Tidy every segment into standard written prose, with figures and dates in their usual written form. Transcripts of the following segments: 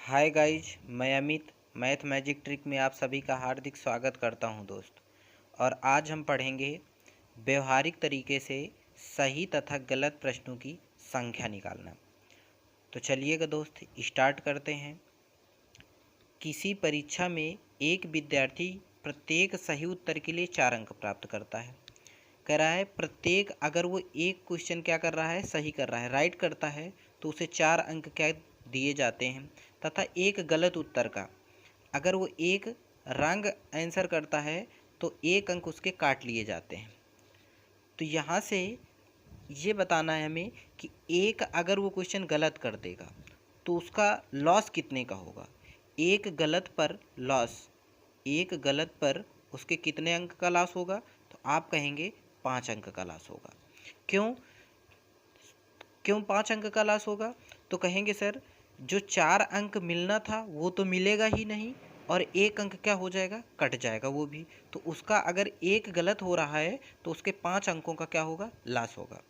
Hi guys, मैं Amit math magic trick में आप सभी का हार्दिक स्वागत करता हूं दोस्त। और आज हम पढ़ेंगे व्यवहारिक तरीके से सही तथा गलत प्रश्नों की संख्या निकालना। तो चलिएगा दोस्त, स्टार्ट करते हैं। किसी परीक्षा में एक विद्यार्थी प्रत्येक सही उत्तर के लिए 4 अंक प्राप्त करता है। कह रहा है प्रत्येक, अगर वो एक क्वेश्चन क्या कर रहा है, सही कर रहा है, राइट करता है, तो उसे 4 अंक क्या दिए जाते हैं। तथा एक गलत उत्तर का, अगर वो एक रॉन्ग आंसर करता है तो 1 अंक उसके काट लिए जाते हैं। तो यहाँ से ये बताना है हमें कि एक अगर वो क्वेश्चन गलत कर देगा तो उसका लॉस कितने का होगा। एक गलत पर लॉस, एक गलत पर उसके कितने अंक का लॉस होगा, तो आप कहेंगे 5 अंक का लॉस होगा। क्यों क्यों 5 अंक का लॉस होगा? तो कहेंगे सर जो 4 अंक मिलना था वो तो मिलेगा ही नहीं, और 1 अंक क्या हो जाएगा, कट जाएगा वो भी। तो उसका अगर एक गलत हो रहा है तो उसके 5 अंकों का क्या होगा, लॉस होगा।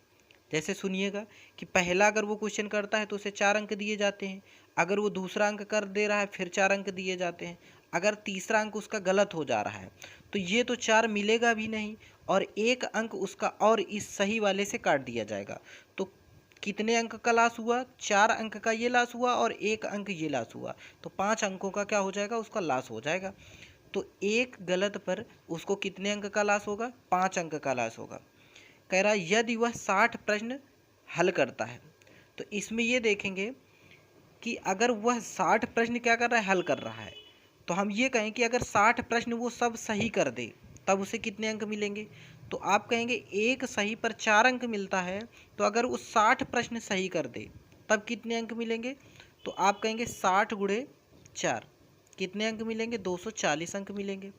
जैसे सुनिएगा कि पहला अगर वो क्वेश्चन करता है तो उसे 4 अंक दिए जाते हैं। अगर वो दूसरा अंक कर दे रहा है फिर 4 अंक दिए जाते हैं। अगर तीसरा अंक उसका गलत हो जा रहा है तो ये तो 4 मिलेगा भी नहीं, और 1 अंक उसका और इस सही वाले से काट दिया जाएगा। तो कितने अंक का लॉस हुआ, 4 अंक का ये लॉस हुआ और 1 अंक ये लॉस हुआ। तो 5 अंकों का क्या हो जाएगा, उसका लॉस हो जाएगा। तो एक गलत पर उसको कितने अंक का लॉस होगा, 5 अंक का लॉस होगा। कह रहा है यदि वह 60 प्रश्न हल करता है, तो इसमें ये देखेंगे कि अगर वह 60 प्रश्न क्या कर रहा है, हल कर रहा है, तो हम ये कहें कि अगर 60 प्रश्न वो सब सही कर दे तब उसे कितने अंक मिलेंगे। तो आप कहेंगे एक सही पर 4 अंक मिलता है, तो अगर वो 60 प्रश्न सही कर दे तब कितने अंक मिलेंगे। तो आप कहेंगे 60 गुणे 4 कितने अंक मिलेंगे, 240 अंक मिलेंगे।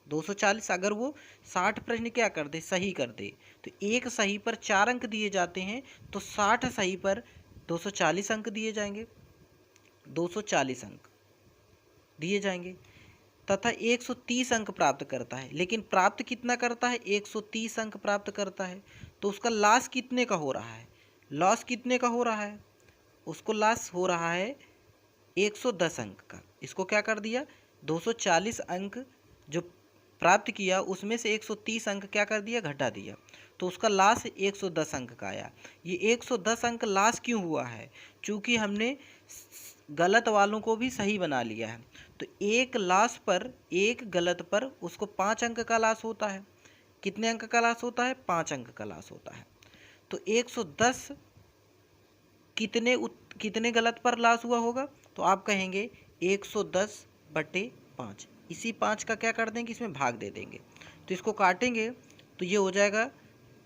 240 अगर वो 60 प्रश्न क्या कर दे, सही कर दे, तो एक सही पर 4 अंक दिए जाते हैं, तो 60 सही पर 240 अंक दिए जाएंगे, 240 अंक दिए जाएंगे। तथा 130 अंक प्राप्त करता है, लेकिन प्राप्त कितना करता है, 130 अंक प्राप्त करता है। तो उसका लॉस कितने का हो रहा है, लॉस कितने का हो रहा है, उसको लॉस हो रहा है 110 अंक का। इसको क्या कर दिया, 240 अंक जो प्राप्त किया उसमें से 130 अंक क्या कर दिया, घटा दिया। तो उसका लास्ट 110 अंक का आया। ये 110 अंक लास्ट क्यों हुआ है, चूँकि हमने गलत वालों को भी सही बना लिया है। तो एक लास्ट पर, एक गलत पर उसको 5 अंक का लास्ट होता है। कितने अंक का लास्ट होता है, 5 अंक का लास्ट होता है। तो 110 कितने गलत पर लॉस हुआ होगा, तो आप कहेंगे 110/5। इसी 5 का क्या कर देंगे, इसमें भाग दे देंगे। तो इसको काटेंगे तो ये हो जाएगा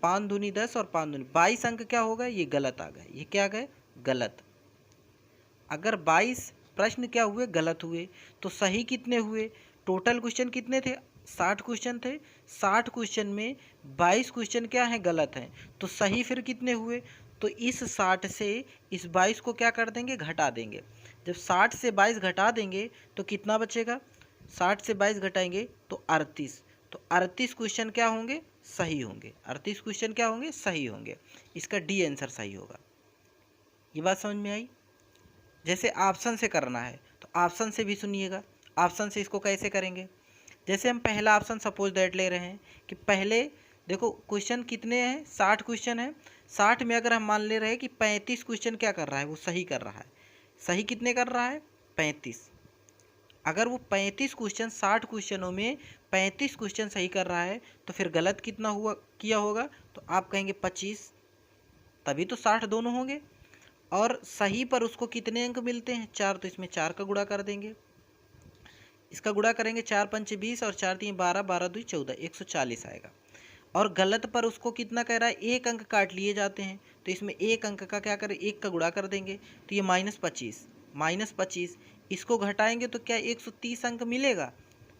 5 दूनी 10 और 5 दूनी 22 अंक क्या होगा, ये गलत आ गए। ये क्या गए, गलत। अगर 22 प्रश्न क्या हुए, गलत हुए, तो सही कितने हुए, टोटल क्वेश्चन कितने थे, 60 क्वेश्चन थे। 60 क्वेश्चन में 22 क्वेश्चन क्या हैं, गलत हैं। तो सही फिर कितने हुए, तो इस 60 से इस 22 को क्या कर देंगे, घटा देंगे। जब 60 से 22 घटा देंगे तो कितना बचेगा, 60 से 22 घटाएंगे तो 38। तो 38 क्वेश्चन क्या होंगे, सही होंगे। 38 क्वेश्चन क्या होंगे, सही होंगे। इसका डी आंसर सही होगा। ये बात समझ में आई। जैसे ऑप्शन से करना है तो ऑप्शन से भी सुनिएगा। ऑप्शन से इसको कैसे करेंगे, जैसे हम पहला ऑप्शन सपोज दैट ले रहे हैं कि पहले देखो क्वेश्चन कितने हैं, 60 क्वेश्चन है। 60 में अगर हम मान ले रहे हैं कि 35 क्वेश्चन क्या कर रहा है, वो सही कर रहा है। सही कितने कर रहा है, 35। अगर वो 35 क्वेश्चन, 60 क्वेश्चनों में 35 क्वेश्चन सही कर रहा है, तो फिर गलत कितना हुआ किया होगा, तो आप कहेंगे 25, तभी तो 60 दोनों होंगे। और सही पर उसको कितने अंक मिलते हैं, 4, तो इसमें 4 का गुणा कर देंगे। इसका गुणा करेंगे, 4 पंचे 20 और 4 3 12, 12 2 14, 140 आएगा। और गलत पर उसको कितना कह रहा है, 1 अंक काट लिए जाते हैं। तो इसमें 1 अंक का क्या करें, 1 का गुणा कर देंगे, तो ये -25, -25। इसको घटाएंगे तो क्या 130 अंक मिलेगा,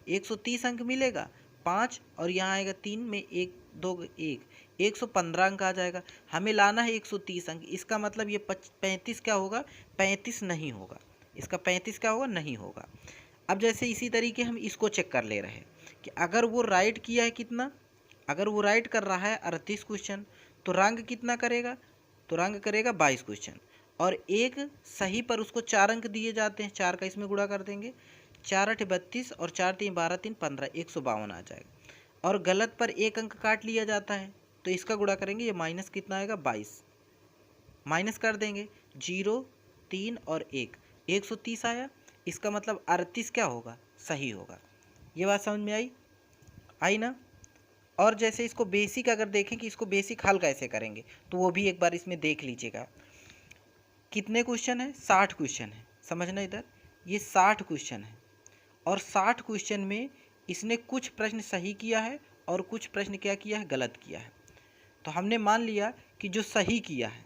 130 अंक मिलेगा। 5 और यहाँ आएगा 3 में 1 2 1, 115 अंक आ जाएगा। हमें लाना है 130 अंक। इसका मतलब ये 35 क्या होगा, 35 नहीं होगा। इसका 35 क्या होगा, नहीं होगा। अब जैसे इसी तरीके हम इसको चेक कर ले रहे हैं कि अगर वो राइट किया है कितना, अगर वो राइट कर रहा है 38 क्वेश्चन, तो रंग कितना करेगा, तो रंग करेगा 22 क्वेश्चन। और एक सही पर उसको 4 अंक दिए जाते हैं, 4 का इसमें गुणा कर देंगे, 4 8 32 और 4 3 12 3 15, 152 आ जाएगा। और गलत पर एक अंक काट लिया जाता है तो इसका गुणा करेंगे, ये माइनस कितना आएगा 22, माइनस कर देंगे 0 3 और 1, 130 आया। इसका मतलब 38 क्या होगा, सही होगा। ये बात समझ में आई ना। और जैसे इसको बेसिक अगर देखें कि इसको बेसिक हल कैसे करेंगे तो वो भी एक बार इसमें देख लीजिएगा। कितने क्वेश्चन है, 60 क्वेश्चन है, समझना इधर, ये 60 क्वेश्चन है और 60 क्वेश्चन में इसने कुछ प्रश्न सही किया है और कुछ प्रश्न क्या किया है, गलत किया है। तो हमने मान लिया कि जो सही किया है,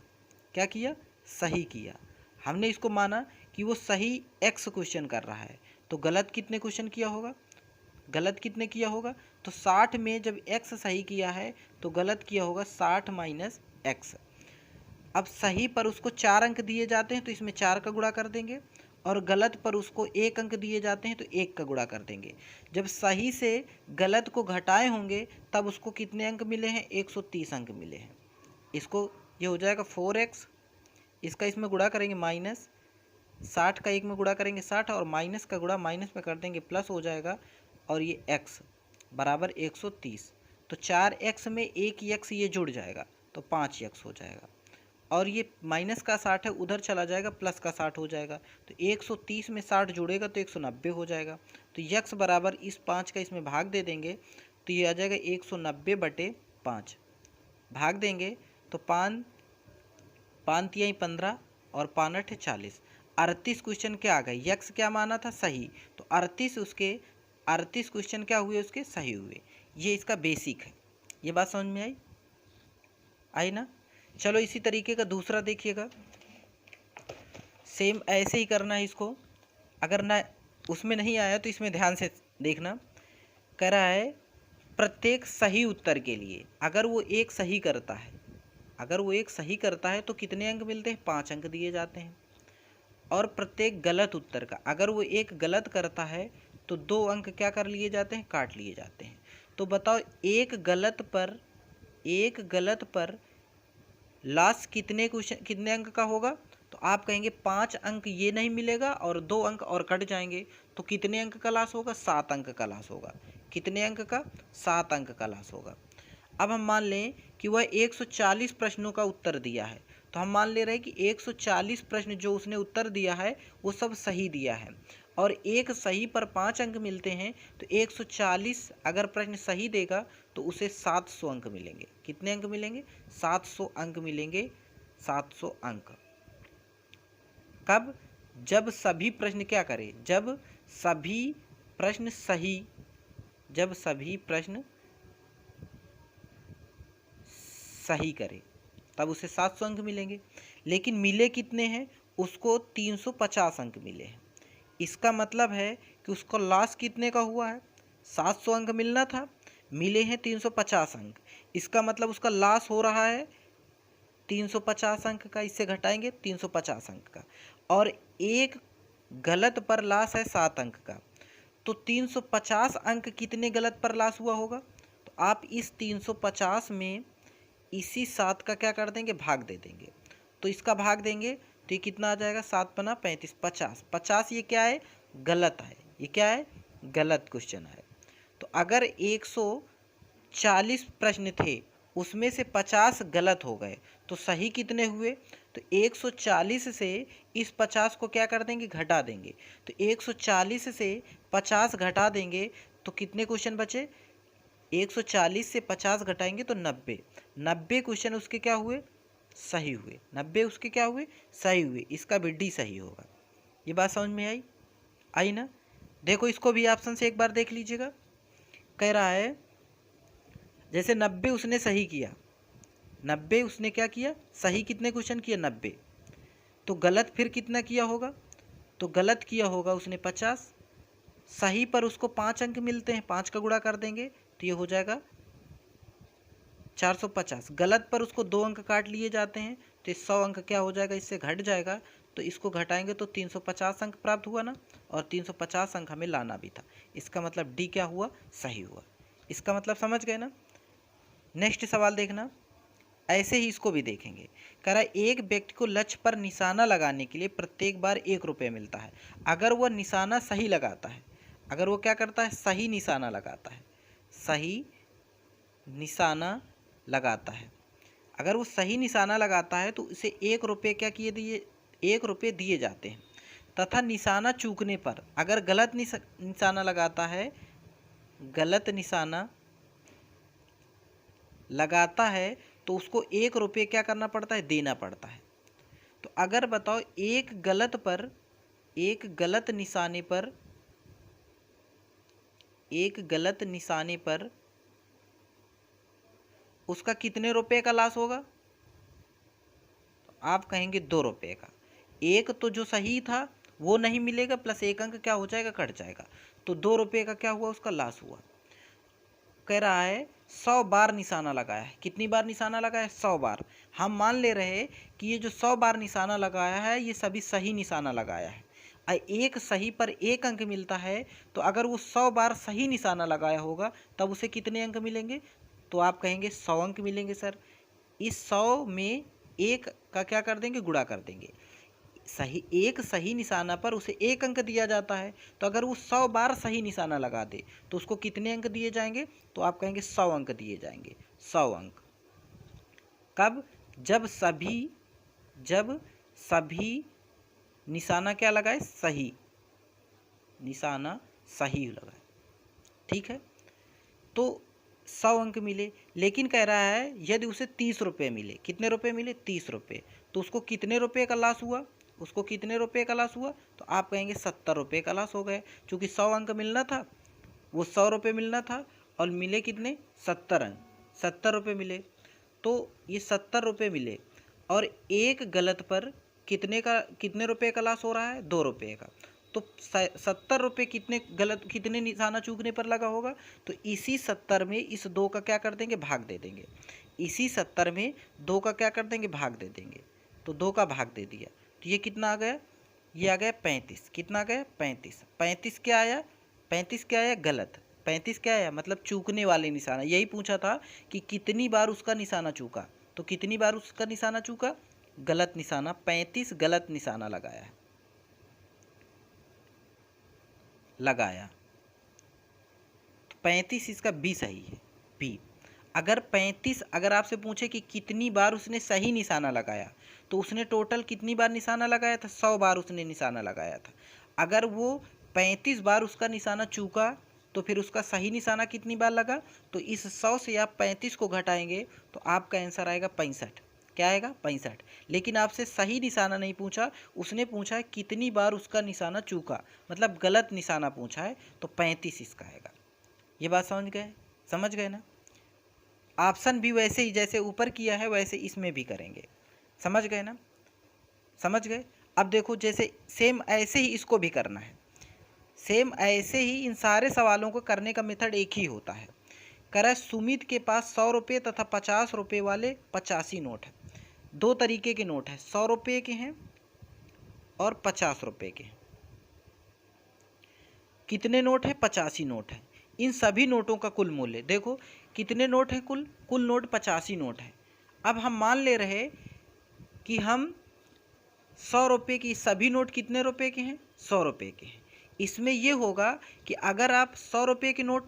क्या किया, सही किया, हमने इसको माना कि वो सही x क्वेश्चन कर रहा है। तो गलत कितने क्वेश्चन किया होगा, गलत कितने किया होगा, तो 60 में जब x सही किया है तो गलत किया होगा 60 माइनस x। अब सही पर उसको 4 अंक दिए जाते हैं तो इसमें 4 का गुणा कर देंगे, और गलत पर उसको 1 अंक दिए जाते हैं तो 1 का गुणा कर देंगे। जब सही से गलत को घटाए होंगे तब उसको कितने अंक मिले हैं, 130 अंक मिले हैं। इसको ये हो जाएगा 4x, इसका इसमें गुणा करेंगे माइनस, 60 का 1 में गुणा करेंगे 60 और माइनस का गुणा माइनस में कर देंगे प्लस हो जाएगा, और ये x बराबर 130। तो 4x में 1x ये जुड़ जाएगा तो 5x हो जाएगा, और ये माइनस का 60 है उधर चला जाएगा, प्लस का 60 हो जाएगा। तो 130 में 60 जुड़ेगा तो 190 हो जाएगा। तो x बराबर इस 5 का इसमें भाग दे देंगे तो ये आ जाएगा 190/5, भाग देंगे तो 5 5 तिहाई 15 और 5 8 40, 38 क्वेश्चन क्या आ गए, x क्या माना था, सही, तो 38 क्वेश्चन क्या हुए, उसके सही हुए। ये इसका बेसिक है। ये बात समझ में आई ना। चलो इसी तरीके का दूसरा देखिएगा, सेम ऐसे ही करना है इसको। अगर ना उसमें नहीं आया तो इसमें ध्यान से देखना। कह रहा है प्रत्येक सही उत्तर के लिए अगर वो एक सही करता है तो कितने अंक मिलते हैं, 5 अंक दिए जाते हैं। और प्रत्येक गलत उत्तर का अगर वो एक गलत करता है तो 2 अंक क्या कर लिए जाते हैं, काट लिए जाते हैं। तो बताओ एक गलत पर लास्ट कितने अंक का होगा, तो आप कहेंगे 5 अंक ये नहीं मिलेगा और 2 अंक और कट जाएंगे, तो कितने अंक का लॉस होगा, 7 अंक का लॉस होगा। कितने अंक का, 7 अंक का लॉस होगा। अब हम मान लें कि वह 140 प्रश्नों का उत्तर दिया है, तो हम मान ले रहे हैं कि 140 प्रश्न जो उसने उत्तर दिया है वो सब सही दिया है, और एक सही पर 5 अंक मिलते हैं। तो 140 अगर प्रश्न सही देगा तो उसे 700 अंक मिलेंगे। कितने अंक मिलेंगे, 700 अंक मिलेंगे, 700 अंक। कब, जब सभी प्रश्न क्या करें, जब सभी प्रश्न सही करे तब उसे 700 अंक मिलेंगे। लेकिन मिले कितने हैं, उसको 350 अंक मिले हैं। इसका मतलब है कि उसको लॉस कितने का हुआ है, 700 अंक मिलना था, मिले हैं 350 अंक। इसका मतलब उसका लॉस हो रहा है 350 अंक का, इससे घटाएंगे 350 अंक का, और एक गलत पर लॉस है 7 अंक का। तो 350 अंक कितने गलत पर लॉस हुआ होगा, तो आप इस 350 में इसी 7 का क्या कर देंगे, भाग दे देंगे। तो इसका भाग देंगे तो ये कितना आ जाएगा, 7 पना 35, 50 ये क्या है, गलत है, ये क्या है, गलत क्वेश्चन है। तो अगर 140 प्रश्न थे उसमें से 50 गलत हो गए तो सही कितने हुए, तो 140 से इस 50 को क्या कर देंगे, घटा देंगे। तो 140 से 50 घटा देंगे तो कितने क्वेश्चन बचे, 140 से 50 घटाएंगे तो 90 क्वेश्चन उसके क्या हुए, सही हुए। 90 उसके क्या हुए, सही हुए। इसका भी डी सही होगा। ये बात समझ में आई ना। देखो इसको भी ऑप्शन से एक बार देख लीजिएगा। कह रहा है जैसे 90 उसने सही किया, 90 उसने क्या किया, सही कितने क्वेश्चन किए, 90। तो गलत फिर कितना किया होगा, तो गलत किया होगा उसने 50। सही पर उसको 5 अंक मिलते हैं, 5 का गुणा कर देंगे तो ये हो जाएगा 450। गलत पर उसको 2 अंक काट लिए जाते हैं तो 100 अंक क्या हो जाएगा, इससे घट जाएगा। तो इसको घटाएंगे तो 350 अंक प्राप्त हुआ ना, और 350 अंक हमें लाना भी था। इसका मतलब डी क्या हुआ, सही हुआ। इसका मतलब समझ गए ना। नेक्स्ट सवाल देखना, ऐसे ही इसको भी देखेंगे। कह रहा है एक व्यक्ति को लक्ष्य पर निशाना लगाने के लिए प्रत्येक बार 1 रुपये मिलता है। अगर वह निशाना सही लगाता है, अगर वो क्या करता है, सही निशाना लगाता है, सही निशाना लगाता है, अगर वो सही निशाना लगाता है तो उसे 1 रुपये क्या किए दिए, 1 रुपये दिए जाते हैं। तथा निशाना चूकने पर अगर गलत निशाना लगाता है, गलत निशाना लगाता है तो उसको 1 रुपये क्या करना पड़ता है, देना पड़ता है। तो अगर बताओ एक गलत निशाने पर उसका कितने रुपए का लॉस होगा, तो आप कहेंगे 2 रुपये का। एक तो जो सही था वो नहीं मिलेगा, प्लस एक अंक क्या हो जाएगा, कट जाएगा, तो 2 रुपये का क्या हुआ, उसका लॉस हुआ। कह रहा है 100 बार निशाना लगाया है। कितनी बार निशाना लगाया है, 100 बार। हम मान ले रहे हैं कि ये जो 100 बार निशाना लगाया है ये सभी सही निशाना लगाया है। एक सही पर 1 अंक मिलता है, तो अगर वो 100 बार सही निशाना लगाया होगा तब उसे कितने अंक मिलेंगे, तो आप कहेंगे 100 अंक मिलेंगे सर। इस 100 में 1 का क्या कर देंगे, गुणा कर देंगे। एक सही निशाना पर उसे 1 अंक दिया जाता है, तो अगर वो 100 बार सही निशाना लगा दे तो उसको कितने अंक दिए जाएंगे, तो आप कहेंगे 100 अंक दिए जाएंगे। 100 अंक कब, जब सभी निशाना क्या लगाए, सही निशाना सही लगाए। ठीक है, तो 100 अंक मिले। लेकिन कह रहा है यदि उसे 30 रुपये मिले, कितने रुपए मिले, 30 रुपये, तो उसको कितने रुपए का लॉस हुआ, उसको कितने रुपए का लॉस हुआ, तो आप कहेंगे 70 रुपये का लॉस हो गए। क्योंकि 100 अंक मिलना था, वो 100 रुपये मिलना था और मिले कितने, 70 अंक, 70 रुपये मिले। तो ये 70 रुपये मिले और एक गलत पर कितने रुपए का लॉस हो रहा है, 2 रुपये का। तो 70 रुपये कितने निशाना चूकने पर लगा होगा, तो इसी 70 में इस 2 का क्या कर देंगे, भाग दे देंगे। इसी 70 में 2 का क्या कर देंगे, भाग दे देंगे। तो 2 का भाग दे दिया, तो ये कितना आ गया, ये आ गया 35। कितना आ गया, 35। 35 क्या आया, 35 क्या आया, गलत। 35 क्या आया, मतलब चूकने वाले निशाना। यही पूछा था कि कितनी बार उसका निशाना चूका, तो कितनी बार उसका निशाना चूका, गलत निशाना। 35 गलत निशाना लगाया। तो 35 इसका बी सही है, बी। अगर 35, अगर आपसे पूछे कि कितनी बार उसने सही निशाना लगाया, तो उसने टोटल कितनी बार निशाना लगाया था, 100 बार उसने निशाना लगाया था। अगर वो 35 बार उसका निशाना चूका तो फिर उसका सही निशाना कितनी बार लगा, तो इस 100 से आप 35 को घटाएंगे तो आपका आंसर आएगा 65। क्या आएगा, 65। लेकिन आपसे सही निशाना नहीं पूछा, उसने पूछा है कितनी बार उसका निशाना चूका, मतलब गलत निशाना पूछा है, तो 35 इसका आएगा। ये बात समझ गए ना। ऑप्शन भी वैसे ही जैसे ऊपर किया है वैसे इसमें भी करेंगे। समझ गए ना, समझ गए। अब देखो जैसे सेम ऐसे ही इसको भी करना है, सेम ऐसे ही इन सारे सवालों को करने का मेथड एक ही होता है। कह रहा है सुमित के पास 100 रुपये तथा 50 रुपये वाले 85 नोट है। 2 तरीके के नोट हैं, 100 रुपये के हैं और 50 रुपये के हैं। कितने नोट है, 85 नोट है। इन सभी नोटों का कुल मूल्य देखो कितने नोट है, कुल नोट 85 नोट है। अब हम मान ले रहे कि हम 100 रुपये की सभी नोट कितने रुपए के हैं, 100 रुपये के हैं। इसमें यह होगा कि अगर आप 100 रुपये के नोट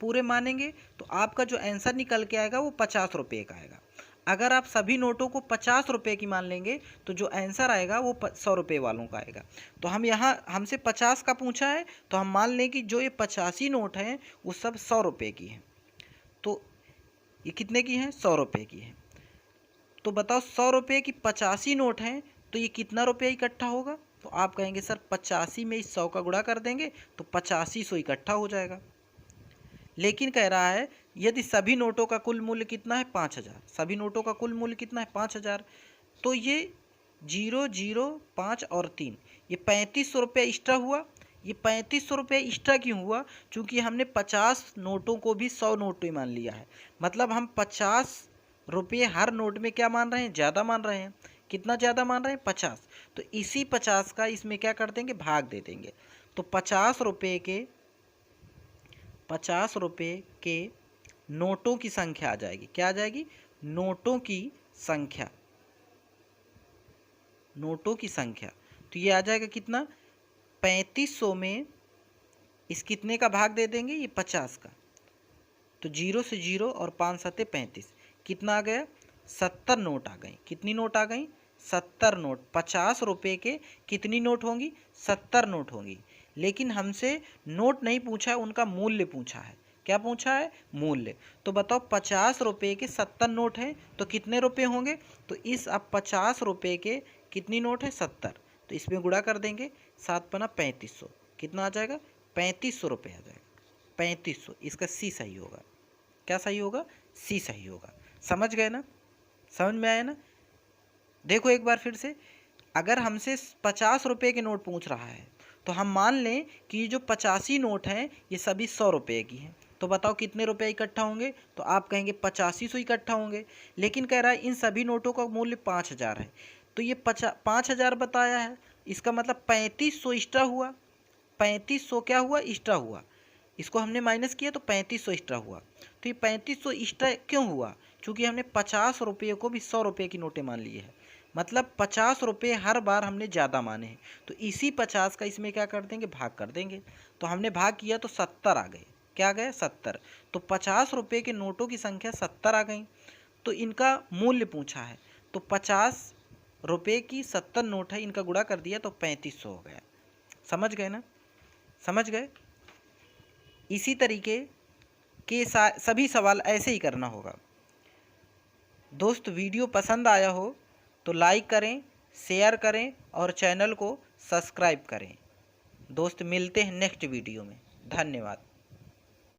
पूरे मानेंगे तो आपका जो आंसर निकल के आएगा वो 50 रुपये का आएगा। अगर आप सभी नोटों को 50 रुपये की मान लेंगे तो जो आंसर आएगा वो 100 रुपये वालों का आएगा। तो हम यहाँ हमसे 50 का पूछा है तो हम मान लें कि जो ये 85 नोट हैं वो सब 100 रुपये की हैं। तो ये कितने की हैं, 100 रुपये की हैं। तो बताओ 100 रुपये की 85 नोट हैं तो ये कितना रुपया इकट्ठा होगा, तो आप कहेंगे सर 85 में इस 100 का गुणा कर देंगे तो 8500 इकट्ठा हो जाएगा। लेकिन कह रहा है यदि सभी नोटों का कुल मूल्य कितना है, 5000, सभी नोटों का कुल मूल्य कितना है, 5000, तो ये 0 0 5 और 3 ये 3500 रुपये एक्स्ट्रा हुआ। ये 3500 रुपये एक्स्ट्रा क्यों हुआ, क्योंकि हमने 50 नोटों को भी 100 नोट में मान लिया है। मतलब हम 50 रुपये हर नोट में क्या मान रहे हैं, ज़्यादा मान रहे हैं। कितना ज़्यादा मान रहे हैं, 50। तो इसी 50 का इसमें क्या कर देंगे, भाग दे देंगे। तो 50 रुपये के नोटों की संख्या आ जाएगी, क्या आ जाएगी, नोटों की संख्या, नोटों की संख्या, तो ये आ जाएगा कितना, 3500 में इस कितने का भाग दे देंगे, ये 50 का, तो 0 से 0 और 5 सत्ते 35, कितना आ गया, 70 नोट आ गई। कितनी नोट आ गई, 70 नोट। 50 रुपये के कितनी नोट होंगी, 70 नोट होंगी। लेकिन हमसे नोट नहीं पूछा है, उनका मूल्य पूछा है। क्या पूछा है, मूल्य। तो बताओ 50 रुपये के 70 नोट हैं तो कितने रुपये होंगे, तो इस अब 50 रुपये के कितनी नोट है, 70, तो इसमें गुणा कर देंगे, 7 पना 3500, कितना आ जाएगा, 3500 रुपये आ जाएगा। 3500, इसका सी सही होगा। क्या सही होगा, सी सही होगा। समझ गए ना, समझ में आया ना। देखो एक बार फिर से, अगर हमसे 50 रुपये के नोट पूछ रहा है तो हम मान लें कि ये जो 85 नोट हैं ये सभी 100 रुपये की हैं, तो बताओ कितने रुपये इकट्ठा होंगे, तो आप कहेंगे 8500 इकट्ठा होंगे। लेकिन कह रहा है इन सभी नोटों का मूल्य 5000 है, तो ये 5000 बताया है, इसका मतलब 3500 एक्स्ट्रा हुआ। 3500 क्या हुआ, एक्स्ट्रा हुआ। इसको हमने माइनस किया तो 3500 एक्स्ट्रा हुआ। तो ये 3500 एक्स्ट्रा क्यों हुआ, क्योंकि हमने 50 रुपये को भी 100 रुपये की नोटें मान ली है, मतलब 50 रुपये हर बार हमने ज़्यादा माने हैं, तो इसी 50 का इसमें क्या कर देंगे, भाग कर देंगे। तो हमने भाग किया तो 70 आ गए। क्या आ गए, 70। तो 50 रुपये के नोटों की संख्या 70 आ गई। तो इनका मूल्य पूछा है, तो 50 रुपये की 70 नोट है, इनका गुणा कर दिया तो 3500 हो गया। समझ गए ना, समझ गए। इसी तरीके के सभी सवाल ऐसे ही करना होगा। दोस्त वीडियो पसंद आया हो तो लाइक करें, शेयर करें और चैनल को सब्सक्राइब करें। दोस्त मिलते हैं नेक्स्ट वीडियो में। धन्यवाद।